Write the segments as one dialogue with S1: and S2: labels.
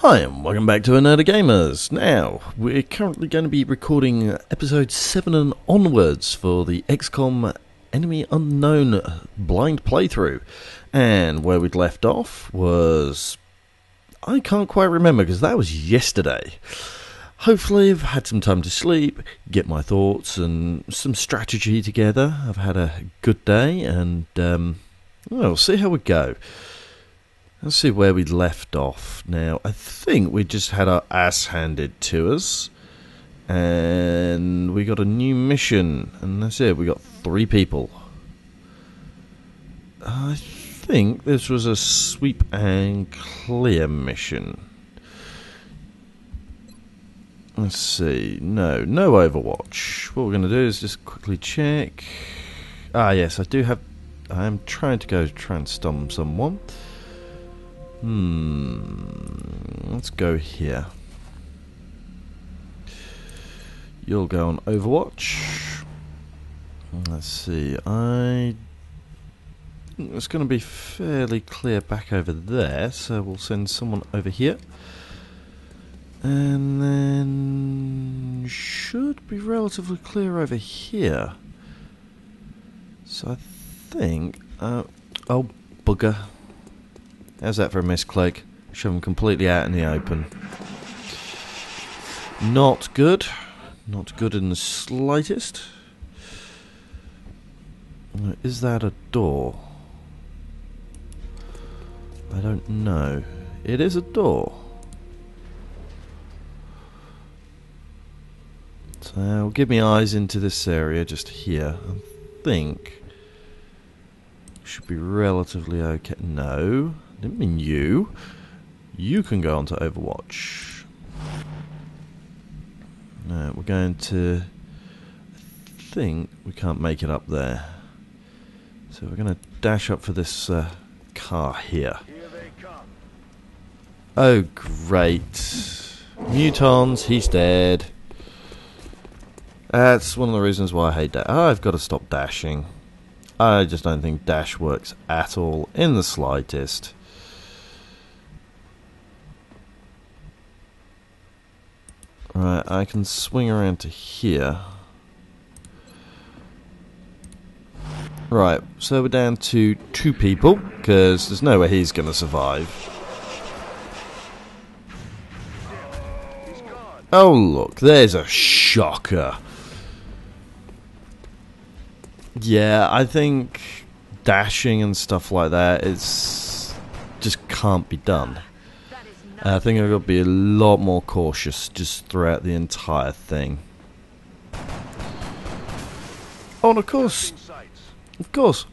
S1: Hi and welcome back to Another Gamers. Now, we're currently going to be recording episode 7 and onwards for the XCom Enemy Unknown blind playthrough. And where we'd left off was... I can't quite remember because that was yesterday. Hopefully I've had some time to sleep, get my thoughts and some strategy together. I've had a good day and we'll see how we go. Let's see where we left off. Now, I think we just had our ass handed to us. And we got a new mission. And that's it. We got 3 people. I think this was a sweep and clear mission. Let's see. No Overwatch. What we're going to do is just quickly check. Ah, yes, I am trying to go try and stun someone. Let's go here. You'll go on Overwatch. Let's see. I think it's going to be fairly clear back over there, so we'll send someone over here. And then should be relatively clear over here. So I think oh bugger. How's that for a misclick? Shove them completely out in the open. Not good. Not good in the slightest. Is that a door? I don't know. It is a door. So I'll give me eyes into this area just here. I think should be relatively okay. No. Didn't mean you. You can go on to Overwatch. No, we're going to... I think we can't make it up there. So we're going to dash up for this car here. Oh, great. Mutons, he's dead. That's one of the reasons why I hate that. Oh, I've got to stop dashing. I just don't think dash works at all, in the slightest. Right, I can swing around to here. Right, so we're down to 2 people, because there's no way he's going to survive. Oh look, there's a shocker. Yeah, I think dashing and stuff like that is just can't be done. I think I've got to be a lot more cautious just throughout the entire thing. Oh, and of course,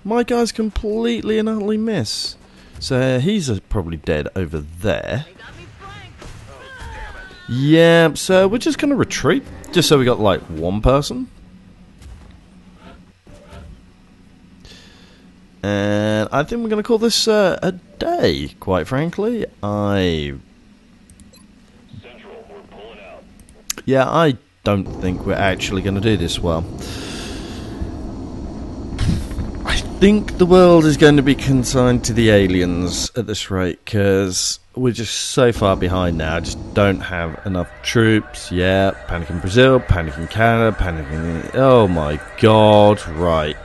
S1: my guy's completely and utterly miss. So he's probably dead over there. Yeah, so we're just going to retreat, just so we got like 1 person. And I think we're going to call this a day, quite frankly. Yeah, I don't think we're actually going to do this well. I think the world is going to be consigned to the aliens at this rate, because we're just so far behind now. Just don't have enough troops. Yeah, panic in Brazil, panic in Canada, panic in... Oh my god, right.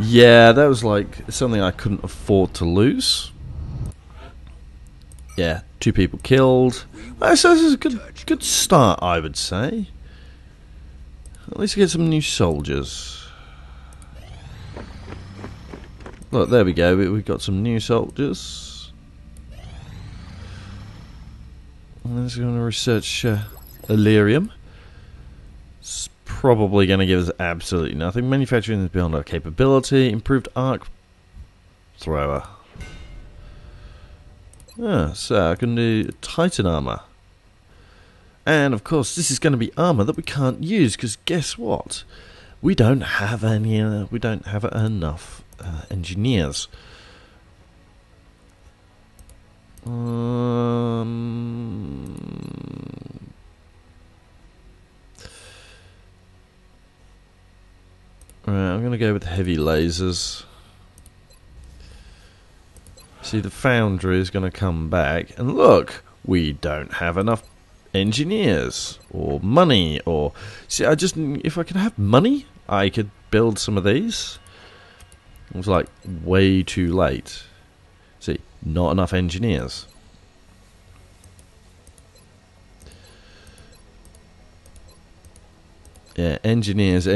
S1: Yeah, that was like something I couldn't afford to lose. Yeah, 2 people killed. So this is a good start, I would say. At least get some new soldiers. Look, there we go. We've got some new soldiers. I'm just going to research Illyrium. It's probably going to give us absolutely nothing. Manufacturing is beyond our capability. Improved arc thrower. Ah, so I can do Titan armor. And of course, this is going to be armor that we can't use, because guess what? We don't have any. We don't have enough engineers. Right, I'm going to go with heavy lasers. See, the foundry is going to come back, and look, we don't have enough engineers or money. Or see, if I could have money, I could build some of these. It was like way too late. See, not enough engineers. Yeah, engineers.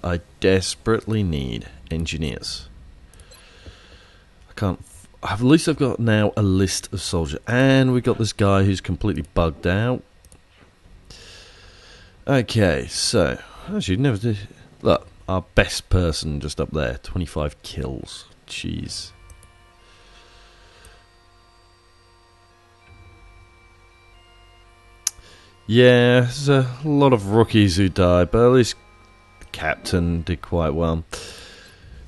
S1: I desperately need engineers. I can't. At least I've got now a list of soldiers, and we've got this guy who's completely bugged out. Okay, so actually, never did. Look, our best person just up there, 25 kills. Jeez. Yeah, there's a lot of rookies who died, but at least the captain did quite well.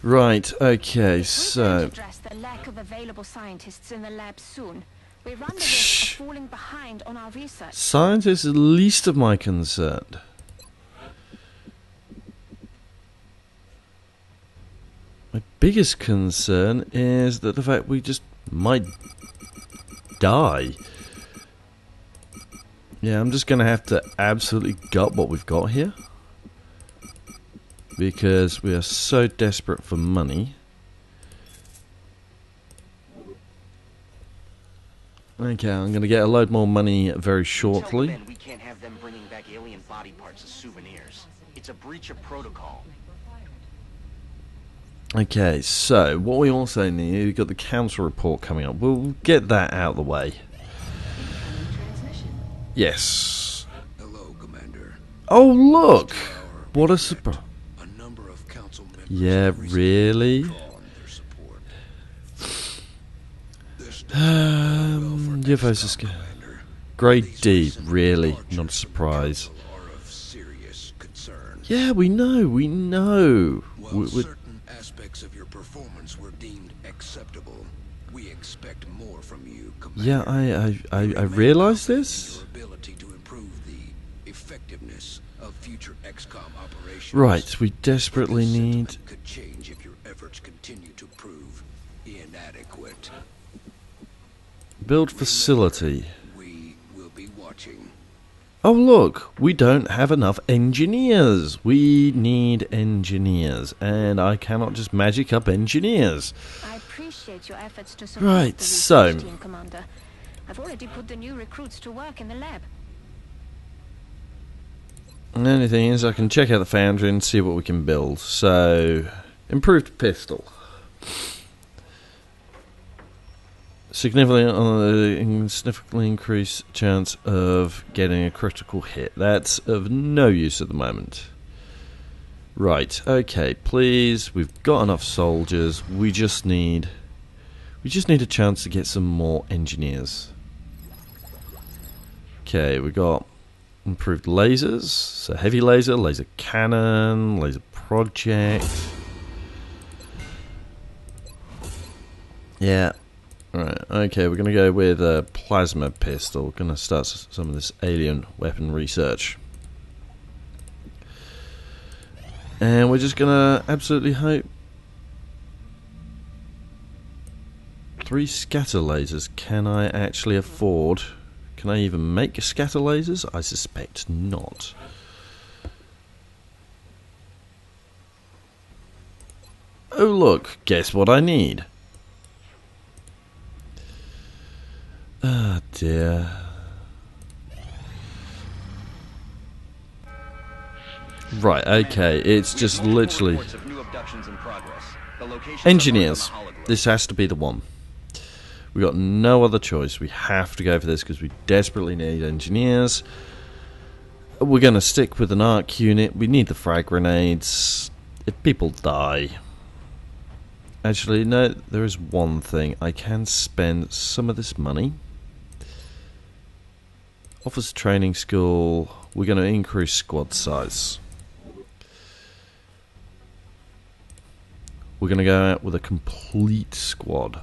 S1: Right, okay, so
S2: address the lack of available scientists in the lab soon. We run the risk of falling behind on our research.
S1: Scientists are the least of my concern. My biggest concern is that the fact we just might die. Yeah, I'm just going to have to absolutely gut what we've got here. Because we are so desperate for money. Okay, I'm going to get a load more money very shortly.
S3: Tell the men we can't have them bringing back alien body parts as souvenirs. It's a breach of protocol.
S1: Okay, so what we also need, we've got the council report coming up. We'll get that out of the way. Yes.
S4: Hello, Commander.
S1: Oh, look! What a surprise.
S4: A number of council members
S1: Yeah, really? UFOs is Grade D, really? Not a surprise. Yeah, we know.
S4: While certain aspects of your performance were deemed acceptable, we expect more from you, Commander.
S1: Yeah, I realize this.
S4: Your ability to improve the effectiveness of future XCom operations.
S1: Right, we desperately need.
S4: Could change if your efforts continue to prove inadequate.
S1: Build facility.
S4: We will be watching.
S1: Oh look, we don't have enough engineers. We need engineers, and I cannot just magic up engineers.
S2: I appreciate your efforts to support
S1: Right,
S2: the
S1: so
S2: research team, Commander. I've already put the new recruits to work in the lab.
S1: the only thing is I can check out the foundry and see what we can build. So, improved pistol. Significantly increased chance of getting a critical hit. That's of no use at the moment. Right, okay, please. We've got enough soldiers. We just need a chance to get some more engineers. Okay, we got improved lasers. So heavy laser, laser cannon, laser project. Yeah. Right, okay, we're going to go with a plasma pistol. We're going to start some of this alien weapon research. And we're just going to absolutely hope. 3 scatter lasers. Can I actually afford? Can I even make scatter lasers? I suspect not. Oh look, guess what I need? Ah, dear. Right, okay, it's just literally... Engineers. This has to be the one. We got no other choice. We have to go for this because we desperately need engineers. We're going to stick with an arc unit. We need the frag grenades. If people die... Actually, no, there is one thing. I can spend some of this money. Officer training school. We're going to increase squad size. We're going to go out with a complete squad.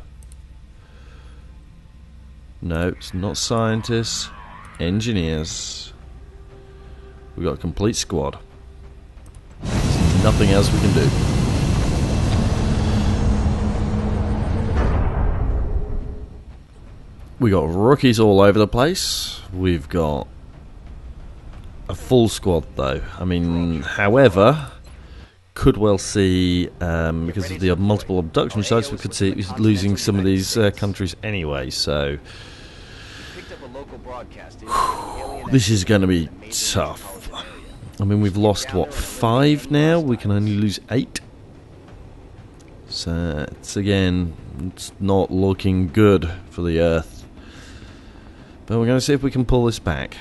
S1: No, it's not scientists. Engineers. We've got a complete squad. There's nothing else we can do. We got rookies all over the place. We've got a full squad though. I mean, however, could well see, because of the multiple abduction sites, we could see losing some of these countries anyway, so this is going to be tough. I mean, we've lost, what, 5 now? We can only lose 8. So, it's not looking good for the Earth. But we're going to see if we can pull this back.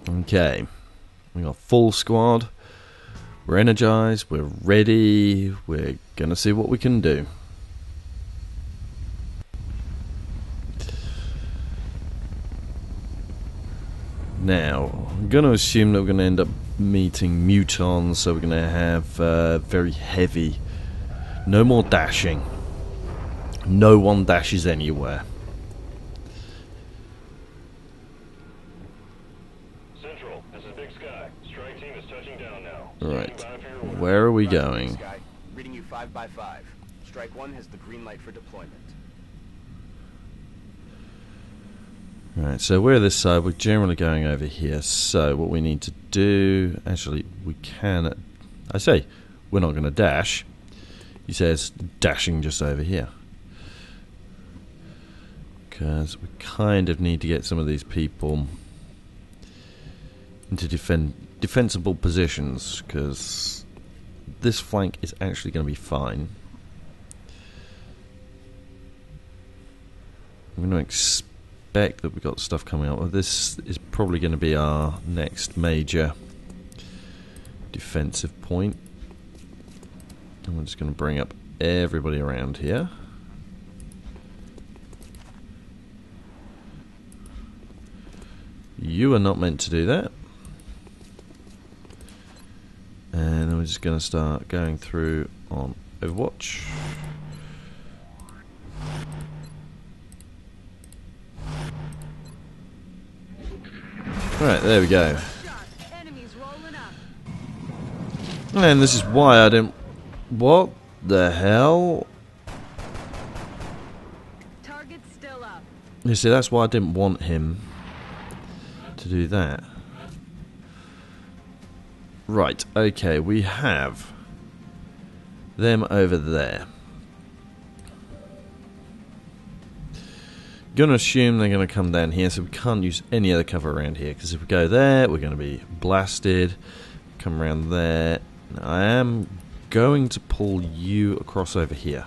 S1: Okay. We got full squad. We're energized. We're ready. We're going to see what we can do. Now, I'm going to assume that we're going to end up meeting mutons, so we're going to have very heavy. No more dashing. No one dashes anywhere.
S5: Central, this is Big Sky. Strike team is touching down now.
S1: Right. Where are we going?
S3: Sky, reading you 5 by 5. Strike 1 has the green light for deployment.
S1: Right, so we're this side. We're generally going over here. So what we need to do... Actually, we can... I say, we're not going to dash. He says, dashing just over here. Because we kind of need to get some of these people into defensible positions, because this flank is actually going to be fine. I'm going to expect that we've got stuff coming up. Well, this is probably going to be our next major defensive point. And we're just going to bring up everybody around here. You are not meant to do that. And then we're just going to start going through on Overwatch. Right, there we go. And this is why I didn't... What the hell?
S2: Target's still up.
S1: You see, that's why I didn't want him to do that. Right, okay, we have them over there. Gonna assume they're gonna come down here, so we can't use any other cover around here, because if we go there, we're gonna be blasted. Come around there. Now, I am going to pull you across over here.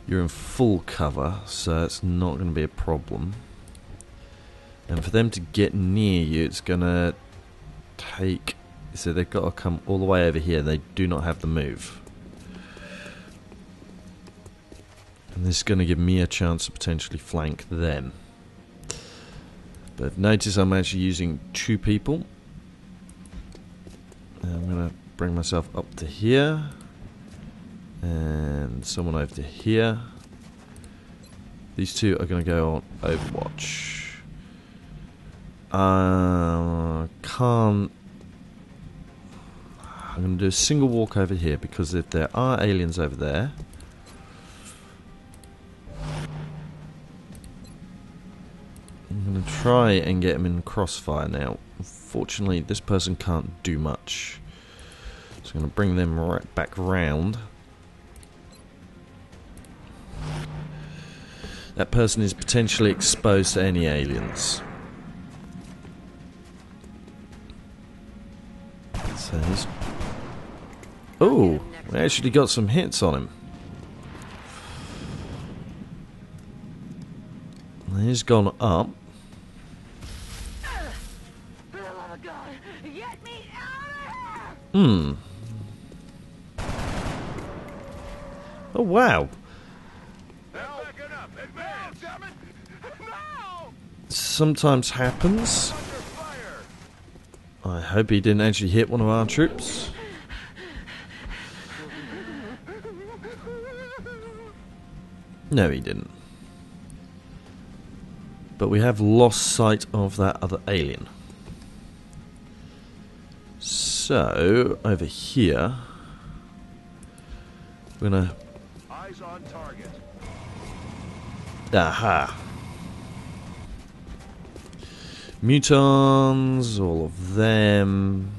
S1: You're in full cover, so it's not going to be a problem. And for them to get near you, it's going to take... So they've got to come all the way over here. They do not have the move. And this is going to give me a chance to potentially flank them. But notice I'm actually using 2 people. And I'm going to bring myself up to here. And someone over to here. These 2 are going to go on Overwatch. Can't... I'm going to do a single walk over here, because if there are aliens over there... I'm going to try and get him in crossfire now. Unfortunately, this person can't do much. So I'm going to bring them right back round. That person is potentially exposed to any aliens. So he's... Oh, we actually got some hits on him. He's gone up. Oh, wow. Sometimes happens. I hope he didn't actually hit one of our troops. No, he didn't. But we have lost sight of that other alien. So, over here, We're gonna...
S5: Eyes on target.
S1: Aha! Mutons, all of them.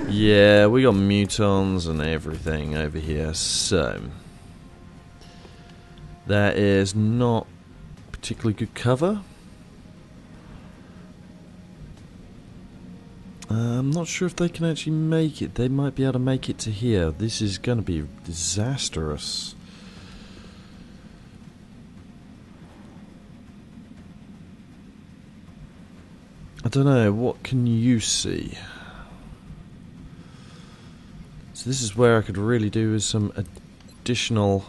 S1: Yeah, we got mutons and everything over here, so that is not particularly good cover. I'm not sure if they can actually make it. They might be able to make it to here. This is going to be disastrous. I don't know, what can you see? So this is where I could really do with some additional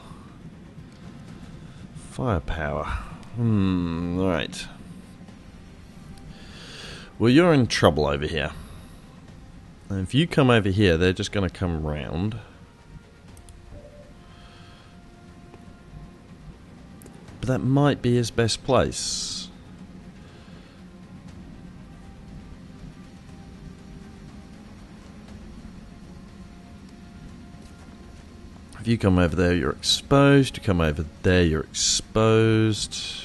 S1: firepower. Right. Well, you're in trouble over here. And if you come over here, they're just going to come round. But that might be his best place. If you come over there, you're exposed. You come over there, you're exposed.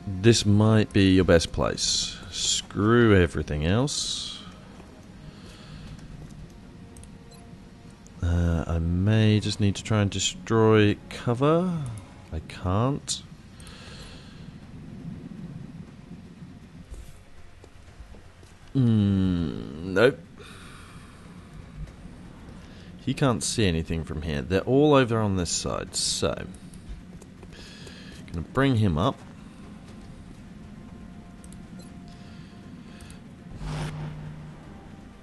S1: This might be your best place. Screw everything else. I may just need to try and destroy cover. I can't. Nope. He can't see anything from here. They're all over on this side, so gonna bring him up.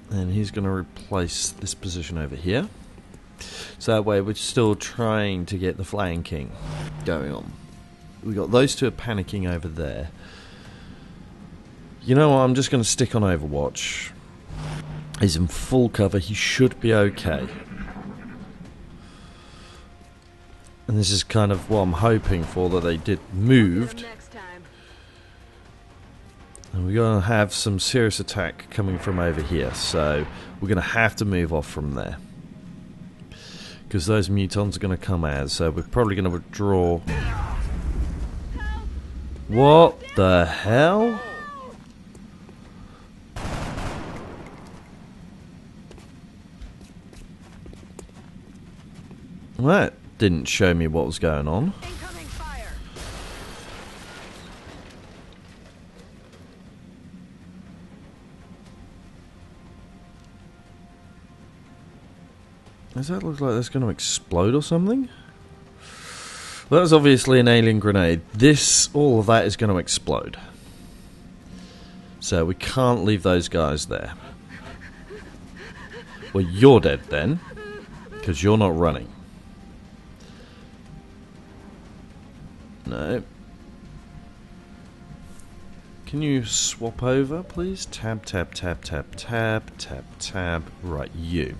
S1: And he's gonna replace this position over here. So that way we're still trying to get the flanking going on. We got those two are panicking over there. You know what, I'm just gonna stick on Overwatch. He's in full cover, he should be okay. And this is kind of what I'm hoping for, that they did moved. And we're going to have some serious attack coming from over here, so we're going to have to move off from there. Because those mutons are going to come out, so we're probably going to withdraw. What the hell? That didn't show me what was going on.
S2: Incoming fire.
S1: Does that look like that's going to explode or something? Well, that's obviously an alien grenade. All of that is going to explode. So we can't leave those guys there. Well, you're dead then, because you're not running. No. Can you swap over, please? Tab, tab, tab, tab, tab, tab, tab. Right, you.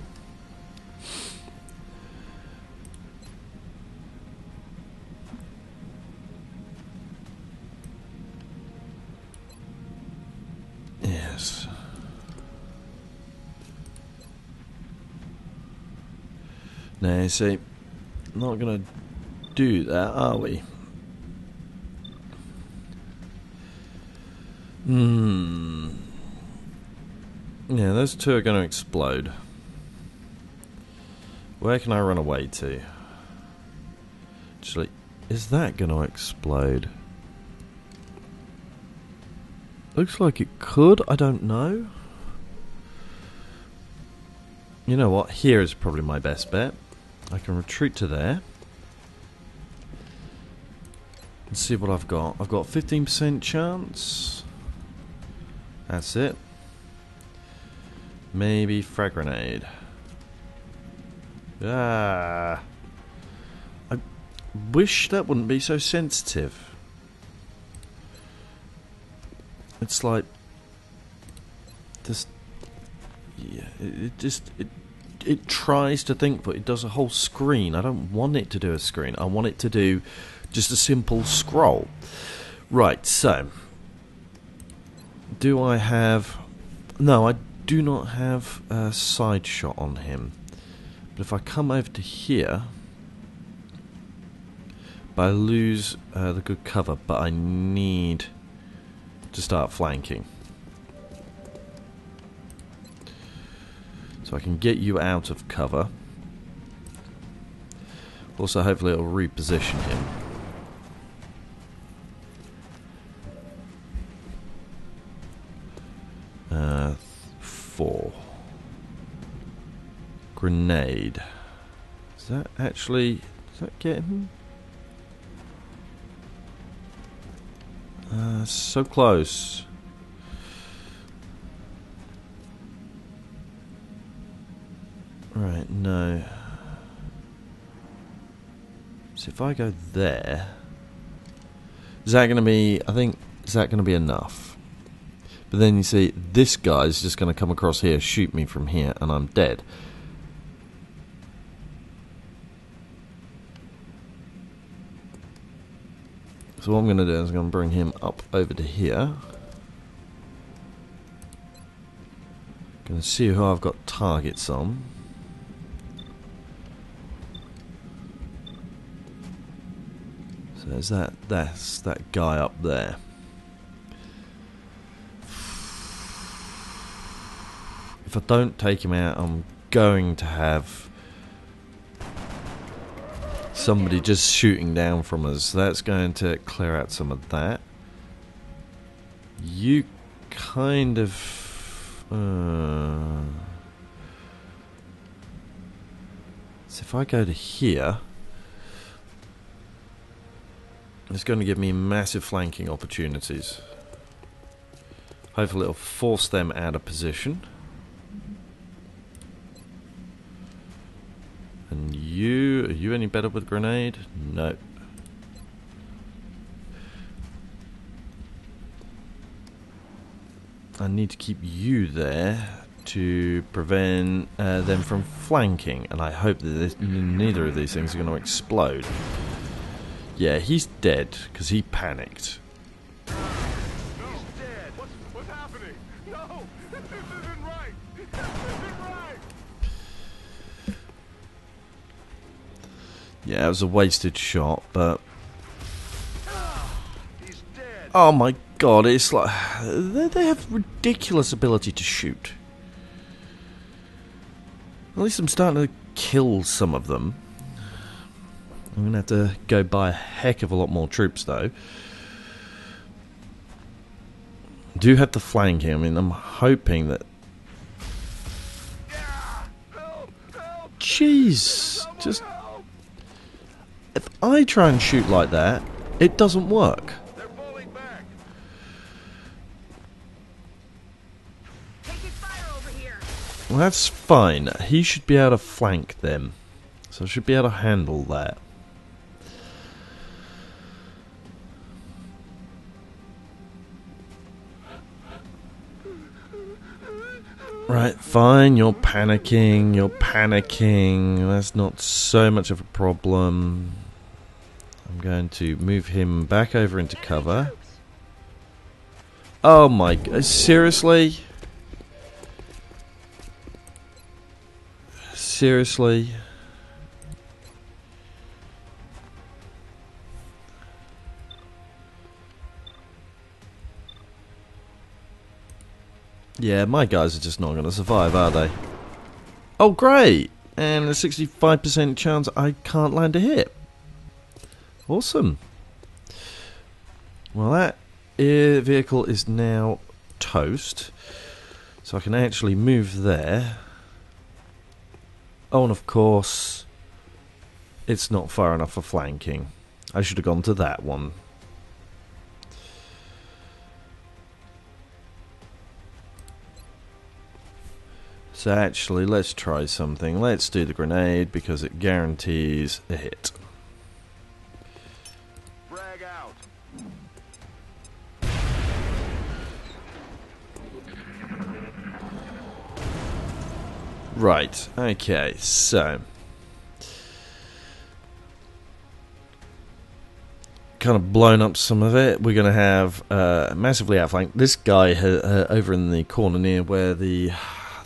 S1: Yes. Now, see, not going to do that, are we? Yeah, those two are going to explode. Where can I run away to? Actually, is that going to explode? Looks like it could, I don't know. You know what, here is probably my best bet. I can retreat to there. Let's see what I've got. I've got 15% chance. That's it. Maybe frag grenade. I wish that wouldn't be so sensitive. It's like just, yeah, it tries to think, but it does a whole screen. I don't want it to do a screen. I want it to do just a simple scroll. Right, so do I have... No, I do not have a side shot on him. But if I come over to here, but I lose the good cover, but I need to start flanking. So I can get you out of cover. Also, hopefully it'll reposition him. Four. Grenade. Does that actually... Does that get him? So close. Right, no. So if I go there... Is that going to be... I think... Is that going to be enough? But then you see, this guy's just going to come across here, shoot me from here, and I'm dead. So what I'm going to do is I'm going to bring him up over to here. Going to see who I've got targets on. So there's that's that guy up there. If I don't take him out, I'm going to have somebody just shooting down from us. That's going to clear out some of that. You kind of... So if I go to here, it's going to give me massive flanking opportunities. Hopefully it'll force them out of position. And are you any better with grenade? No. I need to keep you there to prevent them from flanking, and I hope that neither of these things are going to explode. Yeah, he's dead because he panicked.
S5: He's dead. What's happening? No, this isn't right. This isn't right.
S1: Yeah, it was a wasted shot, but...
S5: He's dead.
S1: Oh my god, it's like... They have ridiculous ability to shoot. At least I'm starting to kill some of them. I'm going to have to go buy a heck of a lot more troops, though. Do have to flank him. I mean, I'm hoping that... Jeez! Just... If I try and shoot like that, it doesn't work.
S5: They're falling back.
S2: Taking fire over here.
S1: Well, that's fine. He should be able to flank them. So I should be able to handle that. Right, fine, you're panicking, that's not so much of a problem. I'm going to move him back over into cover. Oh my god, seriously? Seriously? Yeah, my guys are just not going to survive, are they? Oh, great! And a 65% chance I can't land a hit. Awesome. Well, that vehicle is now toast. So I can actually move there. Oh, and of course, it's not far enough for flanking. I should have gone to that one. So actually, let's try something. Let's do the grenade because it guarantees a hit.
S5: Frag out.
S1: Right, okay, so... kind of blown up some of it. We're going to have massively outflanked. This guy over in the corner near where the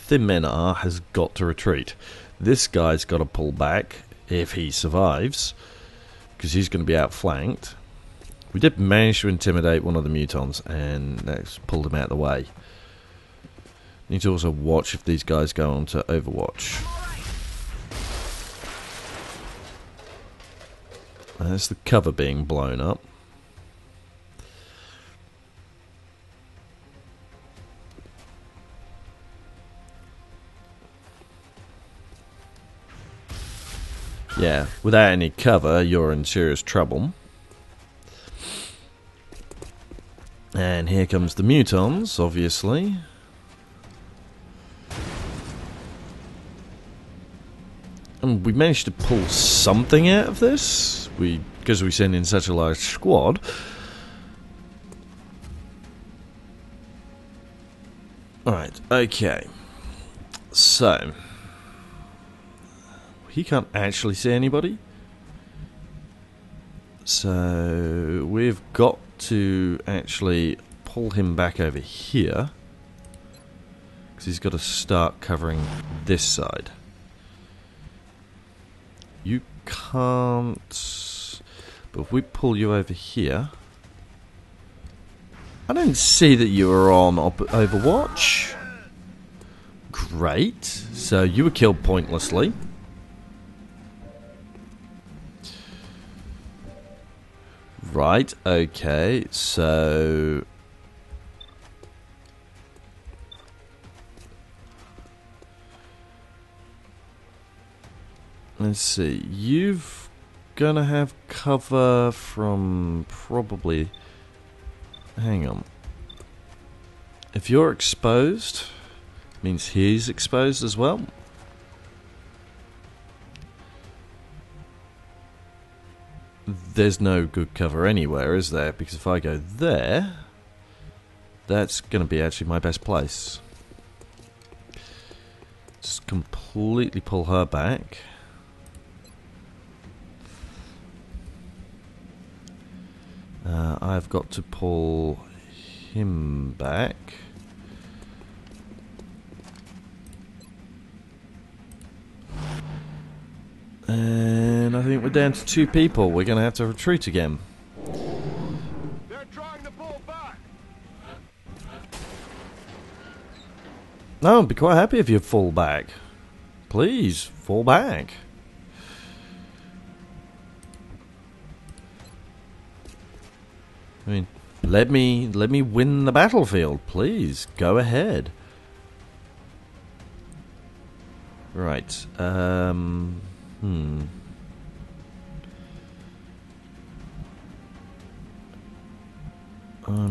S1: thin men are has got to retreat. This guy's got to pull back if he survives, because he's going to be outflanked. We did manage to intimidate one of the mutons, and that's pulled him out of the way. Need to also watch if these guys go on to Overwatch. There's the cover being blown up. Yeah, without any cover, you're in serious trouble. And here comes the mutons, obviously. And we managed to pull something out of this, because we sent in such a large squad. Alright, okay. So, he can't actually see anybody. So, we've got to actually pull him back over here, because he's got to start covering this side. You can't, but if we pull you over here, I don't see that you are on Overwatch. Great, so you were killed pointlessly. Right, okay, so let's see, you've gonna have cover from probably, hang on, if you're exposed, means he's exposed as well. There's no good cover anywhere, is there? Because if I go there, that's going to be actually my best place. Just completely pull her back. I've got to pull him back. And I think we're down to 2 people. We're going to have to retreat again.
S5: They're trying to pull back.
S1: No, I'd be quite happy if you fall back. Please, fall back. I mean, let me win the battlefield, please. Go ahead. Right. I'm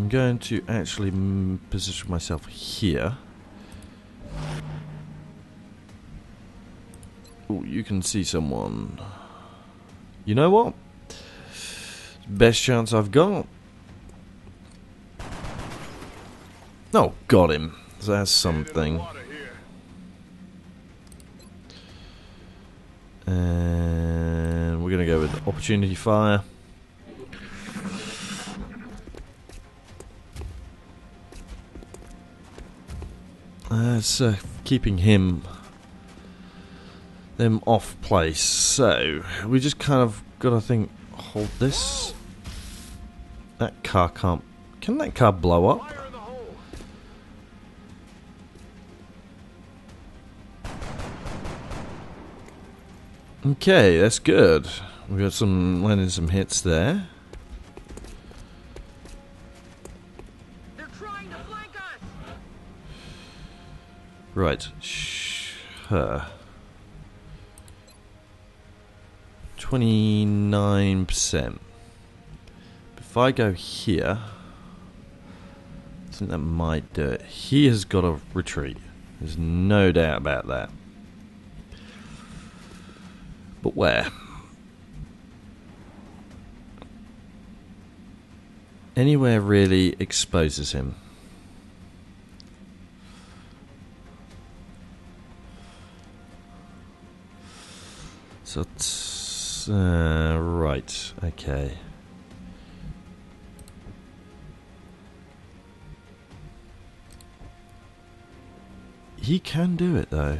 S1: going to actually position myself here. Oh, you can see someone. You know what? Best chance I've got. Oh, got him. That's something. And we're going to go with opportunity fire. It's keeping them off place. So we just kind of got to think. Hold this. That car can't. Can that car blow up? Okay, that's good. We got landing some hits there.
S5: They're trying to flank us.
S1: Right, her 29%. If I go here, I think that might do it. He has got to retreat. There's no doubt about that. But where? Anywhere really exposes him. So, right, okay. He can do it though.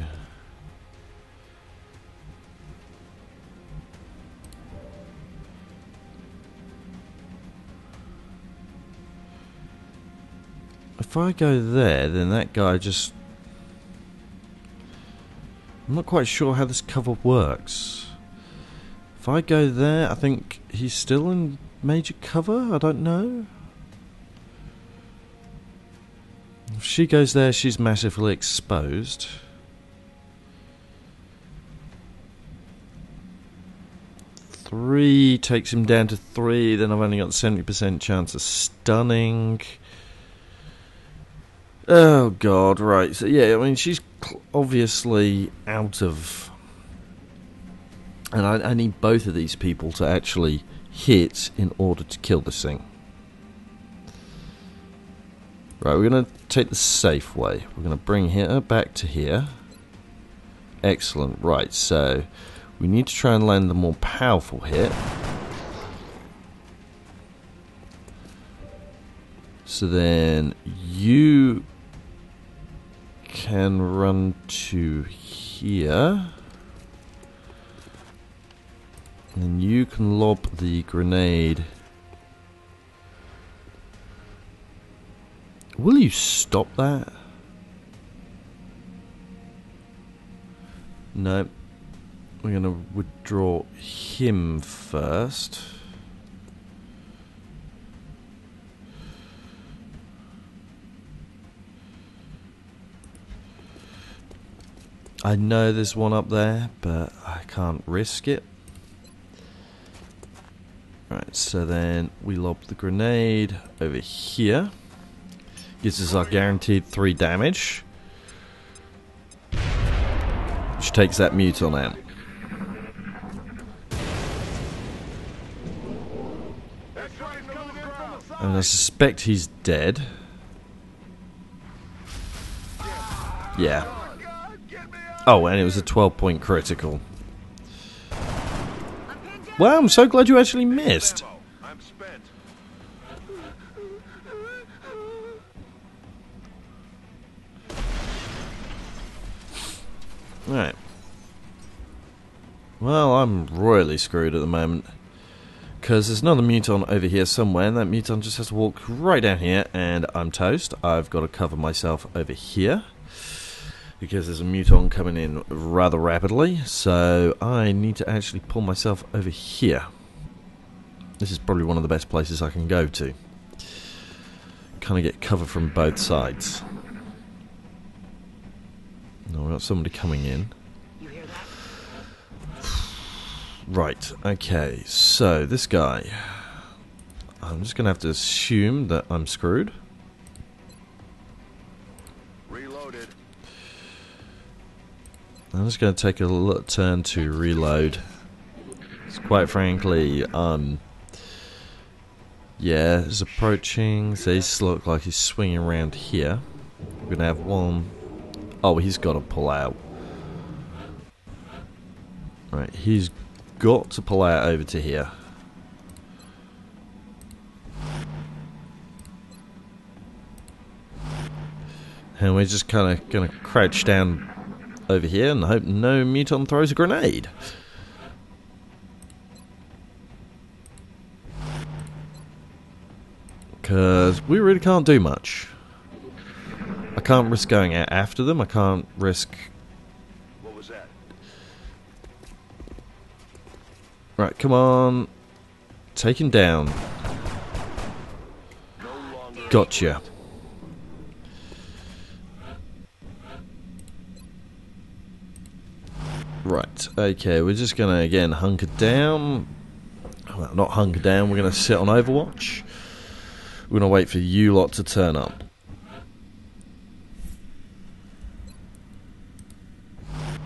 S1: If I go there, then that guy just... I'm not quite sure how this cover works. If I go there, I think he's still in major cover? I don't know. If she goes there, she's massively exposed. Three takes him down to 3, then I've only got 70% chance of stunning. Oh god, right. So yeah, I mean, she's obviously out of... And I need both of these people to actually hit in order to kill this thing. Right, we're going to take the safe way. We're going to bring her back to here. Excellent. Right, so we need to try and land the more powerful hit. So then you can run to here. And then you can lob the grenade. Will you stop that? No. We're going to withdraw him first. I know there's one up there, but I can't risk it. Right, so then we lob the grenade over here. Gives us our guaranteed 3 damage. Which takes that muton out. And I suspect he's dead. Yeah. Oh, and it was a 12-point critical. Wow, I'm so glad you actually missed.
S5: I'm spent.
S1: Right. Well, I'm royally screwed at the moment. Because there's another muton over here somewhere, and that muton just has to walk right down here, and I'm toast. I've got to cover myself over here. Because there's a muton coming in rather rapidly, so I need to actually pull myself over here. This is probably one of the best places I can go to. Kind of get cover from both sides. No, we've got somebody coming in.
S2: You hear that?
S1: Right, okay, so this guy. I'm just going to have to assume that I'm screwed.
S5: Reloaded.
S1: I'm just going to take a little turn to reload. It's quite frankly, yeah, it's approaching. So he's look like he's swinging around here. We're going to have one. Oh, he's got to pull out. Right, he's got to pull out over to here. And we're just kind of going to crouch down over here and hope no muton throws a grenade. Because we really can't do much. I can't risk going out after them. I can't risk...
S5: What was that?
S1: Right, come on. Take him down.
S5: No longer.
S1: Gotcha. Right, okay, we're just going to, again, hunker down. Well, not hunker down, we're going to sit on Overwatch. We're going to wait for you lot to turn up.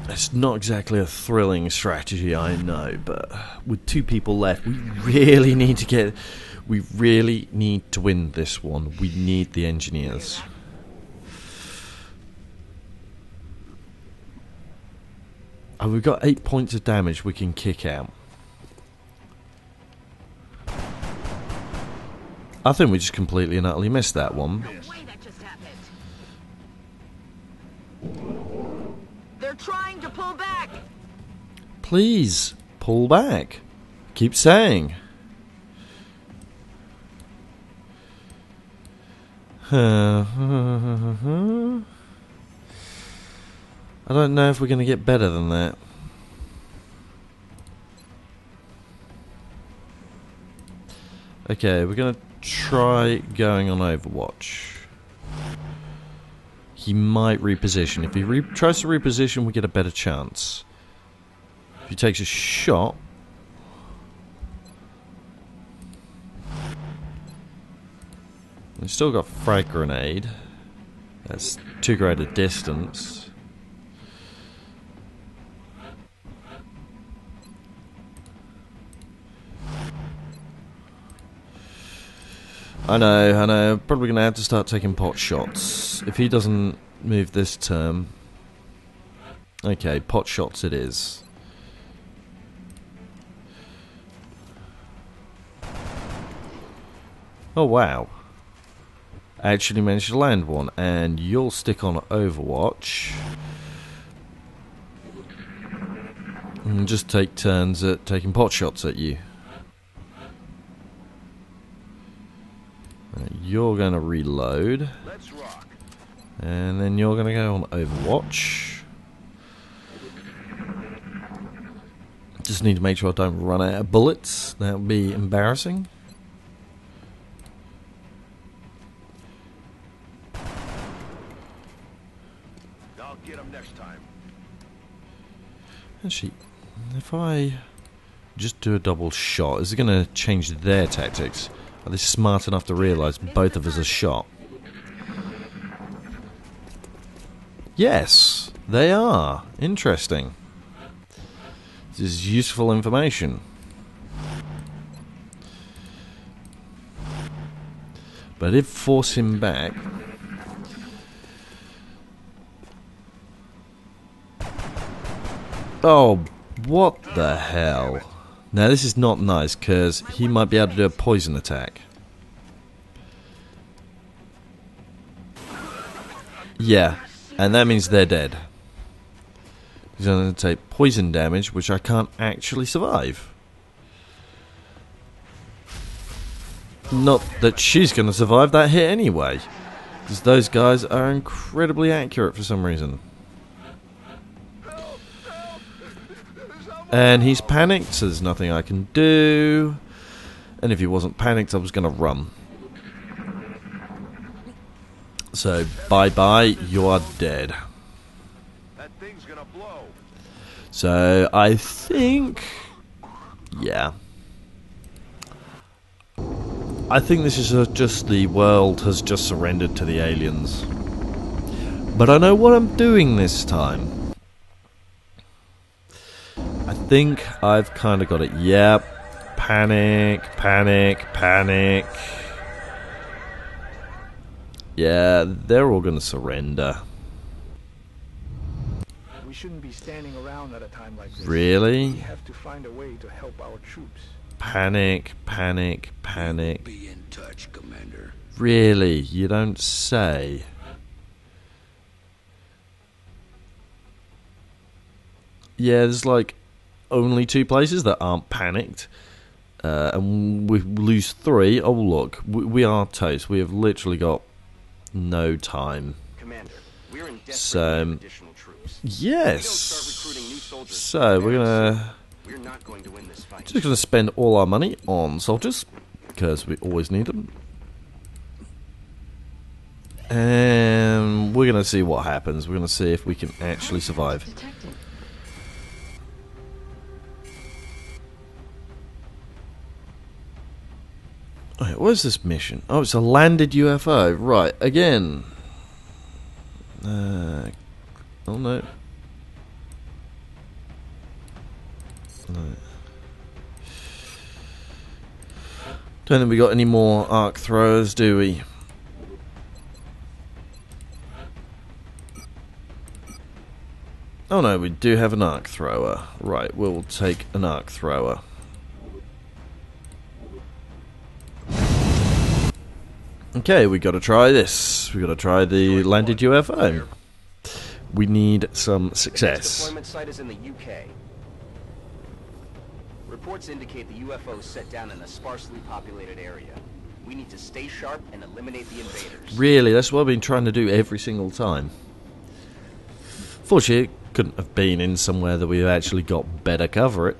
S1: It's not exactly a thrilling strategy, I know, but with 2 people left, we really need to win this one. We need the engineers. Oh, we've got 8 points of damage we can kick out. I think we just completely and utterly missed that one.
S2: No way that just happened.
S3: back!
S1: Please, pull back. Keep saying. I don't know if we're going to get better than that. Okay, we're going to try going on Overwatch. He might reposition. If he tries to reposition, we get a better chance. If he takes a shot... We've still got frag grenade. That's too great a distance. I know. Probably going to have to start taking pot shots. If he doesn't move this turn... Okay, pot shots it is. Oh, wow. I actually managed to land one, and you'll stick on Overwatch. And just take turns at taking pot shots at you. You're going to reload.
S5: Let's rock.
S1: And then you're going to go on Overwatch. Just need to make sure I don't run out of bullets. That would be embarrassing.
S5: I'll get him next time.
S1: Actually, if I just do a double shot, is it going to change their tactics? Are they smart enough to realise both of us are shot? Yes, they are. Interesting. This is useful information. But if force him back... Oh, what the hell? Now this is not nice, because he might be able to do a poison attack. Yeah, and that means they're dead. He's going to take poison damage, which I can't actually survive. Not that she's going to survive that hit anyway, because those guys are incredibly accurate for some reason. And he's panicked, so there's nothing I can do. And if he wasn't panicked, I was going to run. So, bye-bye, you are dead.
S5: That thing's gonna blow.
S1: So, I think... Yeah. I think this is just the world has just surrendered to the aliens. But I know what I'm doing this time. I think I've kind of got it. Yep. Panic, panic, panic. Yeah, they're all going to surrender.
S6: We shouldn't be standing around at a time like this.
S1: Really?
S6: We have to find a way to help our troops.
S1: Panic, panic, panic.
S4: Be in touch, Commander.
S1: Really? You don't say. Yeah, there's like only 2 places that aren't panicked. And we lose 3. Oh, look. We are toast. We have literally got no time.
S3: Commander, we're in desperate need of additional troops.
S1: Yes.
S3: If we don't start recruiting new soldiers,
S1: So
S3: we're not going to win this fight.
S1: just gonna spend all our money on soldiers because we always need them, and we're gonna see what happens. We're gonna see if we can actually survive. Alright, where's this mission? Oh, it's a landed UFO. Right, again. Oh no. No. Don't think we got any more arc throwers, do we? Oh no, we do have an arc thrower. Right, we'll take an arc thrower. Okay, we got to try this. We got to try the landed UFO. we need some
S3: Next
S1: success.
S3: deployment site is in the UK. Reports indicate the UFO set down in a sparsely populated area. We need to stay sharp and eliminate the invaders.
S1: Really, that's what I've been trying to do every single time. Fortunately, it couldn't have been in somewhere that we actually got better cover.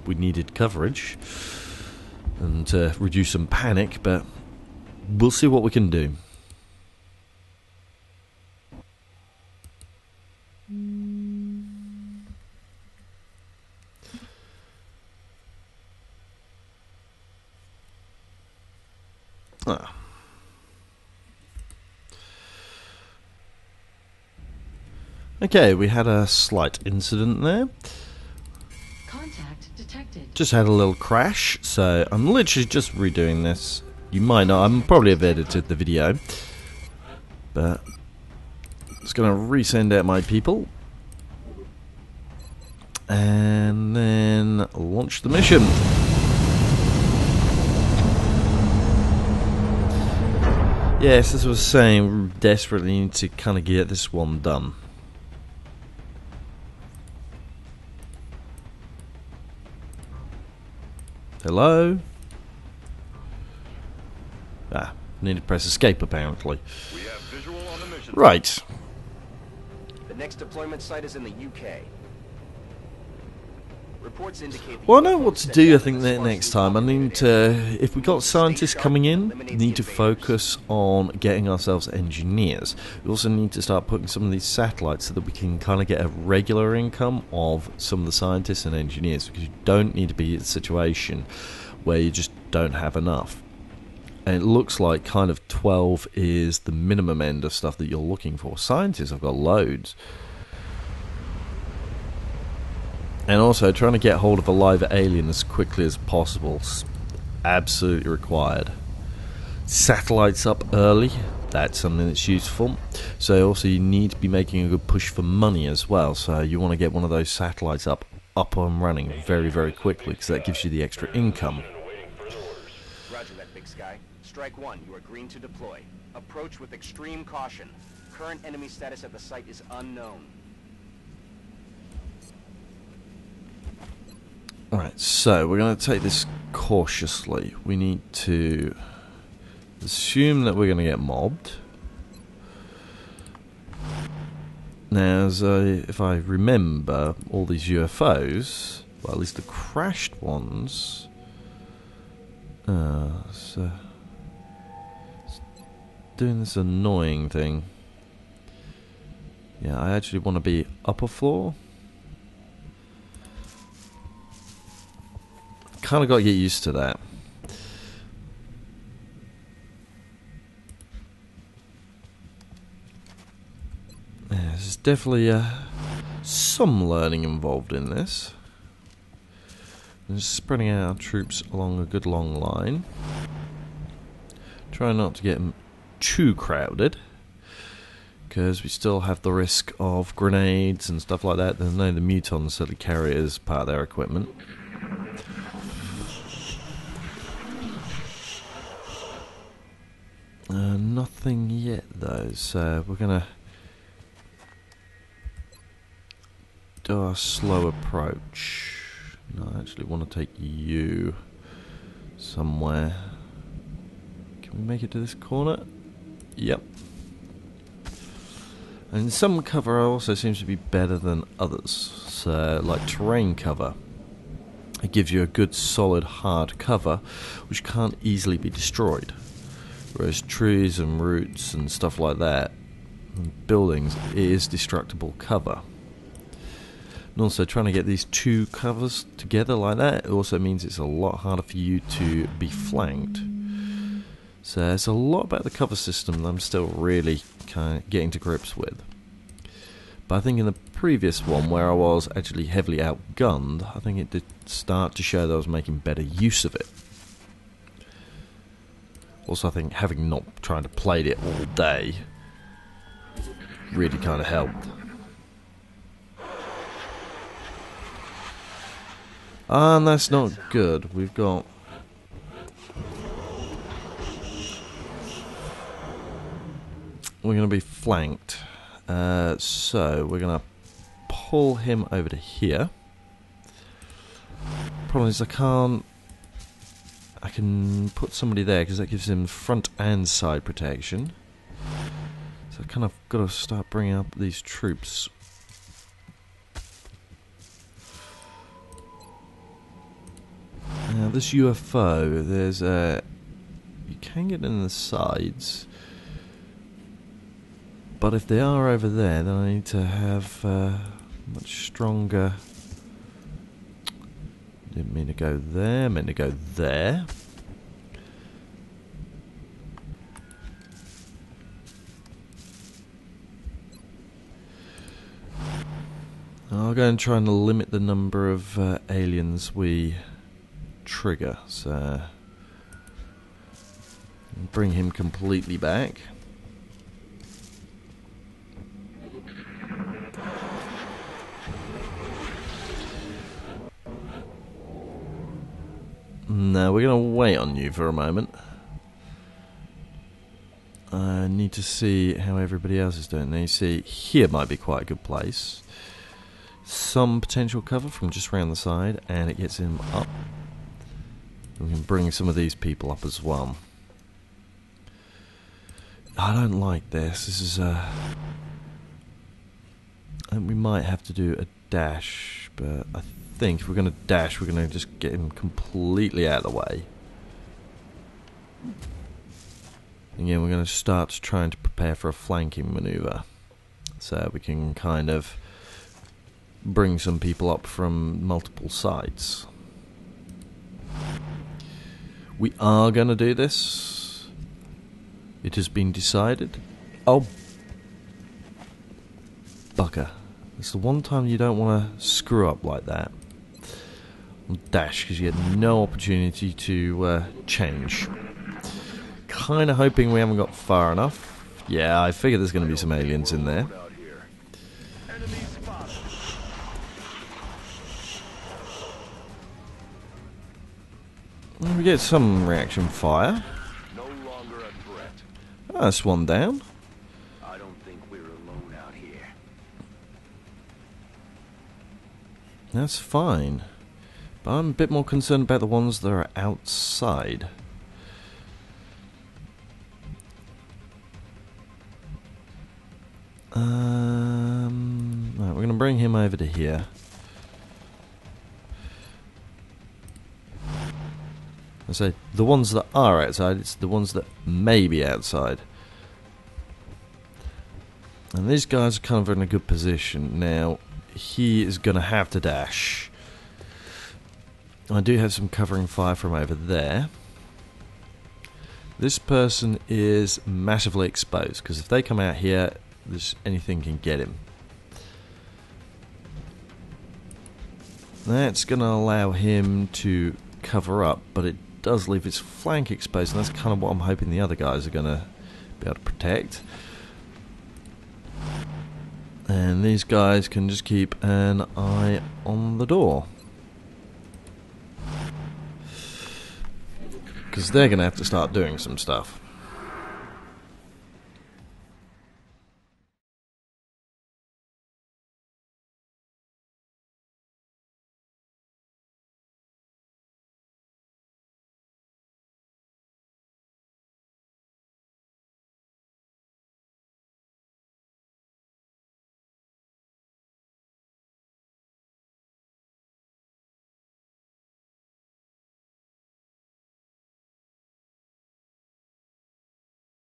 S1: We needed coverage and reduce some panic, but we'll see what we can do. Ah. Okay, we had a slight incident there.
S7: Contact detected.
S1: Just had a little crash, so I'm literally just redoing this. You might not, I'm probably have edited the video, but just gonna resend out my people and then launch the mission. Yes, as I was saying, we desperately need to kind of get this one done. Hello? Ah, need to press escape apparently.
S5: We have visual on the mission.
S1: Right.
S3: The next deployment site is in the UK. Reports indicate the
S1: Well, I know
S3: UFO
S1: what to
S3: set
S1: do, I
S3: down
S1: think,
S3: in a
S1: that
S3: sparsely
S1: next time. I need
S3: populated
S1: to,
S3: area.
S1: if we got scientists
S3: Stay
S1: coming
S3: sharp
S1: in,
S3: and
S1: we
S3: eliminate
S1: need
S3: the
S1: to
S3: invaders.
S1: focus on getting ourselves engineers. We also need to start putting some of these satellites so that we can kind of get a regular income of some of the scientists and engineers, because you don't need to be in a situation where you just don't have enough. And it looks like kind of 12 is the minimum end of stuff that you're looking for. Scientists have got loads. And also, trying to get hold of a live alien as quickly as possible is absolutely required. Satellites up early, that's something that's useful. So also you need to be making a good push for money as well. So you want to get one of those satellites up and running very, very quickly, because that gives you the extra income.
S3: Roger that, Big Sky. Strike one, you are green to deploy. Approach with extreme caution. Current enemy status at the site is unknown.
S1: Alright, so we're going to take this cautiously. We need to assume that we're going to get mobbed. Now, if I remember, all these UFOs, well, at least the crashed ones, so it's doing this annoying thing. Yeah, I actually want to be upper floor. Kind of got to get used to that. Yeah, there's definitely some learning involved in this. And just spreading out our troops along a good long line. Try not to get them too crowded, because we still have the risk of grenades and stuff like that. There's no the mutons that carry as part of their equipment. Nothing yet though, so we're gonna do a slow approach. No, I actually want to take you somewhere. Can we make it to this corner? Yep. And some cover also seems to be better than others. So, like terrain cover, it gives you a good solid hard cover which can't easily be destroyed. Whereas trees and roots and stuff like that, and buildings, is destructible cover. And also trying to get these two covers together like that, it also means it's a lot harder for you to be flanked. So there's a lot about the cover system that I'm still really kind of getting to grips with. But I think in the previous one, where I was actually heavily outgunned, I think it did start to show that I was making better use of it. Also, I think having not trying to play it all day really kind of helped. And that's not good. We're going to be flanked. So we're going to pull him over to here. Problem is I can put somebody there because that gives him front and side protection. So I kind of got to start bringing up these troops. Now this UFO, there's a... You can get in the sides. But if they are over there, then I need to have much stronger... Didn't mean to go there, meant to go there. I'll go and try and limit the number of aliens we trigger. So bring him completely back. No, we're going to wait on you for a moment. I need to see how everybody else is doing. Now you see, here might be quite a good place. Some potential cover from just around the side, and it gets him up. We can bring some of these people up as well. I don't like this. This is I think we might have to do a dash, but I think if we're going to dash, we're going to just get him completely out of the way. Again, we're going to start trying to prepare for a flanking maneuver, so we can kind of bring some people up from multiple sides. We are going to do this. It has been decided. Oh, bugger. It's the one time you don't want to screw up like that. Dash, because you get no opportunity to change. Kind of hoping we haven't got far enough. Yeah, I figured there's going to be some aliens in there. We get some reaction fire.
S5: No longer a threat.
S1: That's one down.
S5: I don't think we're alone out here.
S1: That's fine. But I'm a bit more concerned about the ones that are outside. Right, we're going to bring him over to here. I say the ones that are outside, it's the ones that may be outside. And these guys are kind of in a good position. Now, he is going to have to dash. I do have some covering fire from over there. This person is massively exposed, because if they come out here, anything can get him. That's going to allow him to cover up, but it does leave his flank exposed, and that's kind of what I'm hoping the other guys are going to be able to protect. And these guys can just keep an eye on the door, because they're going to have to start doing some stuff.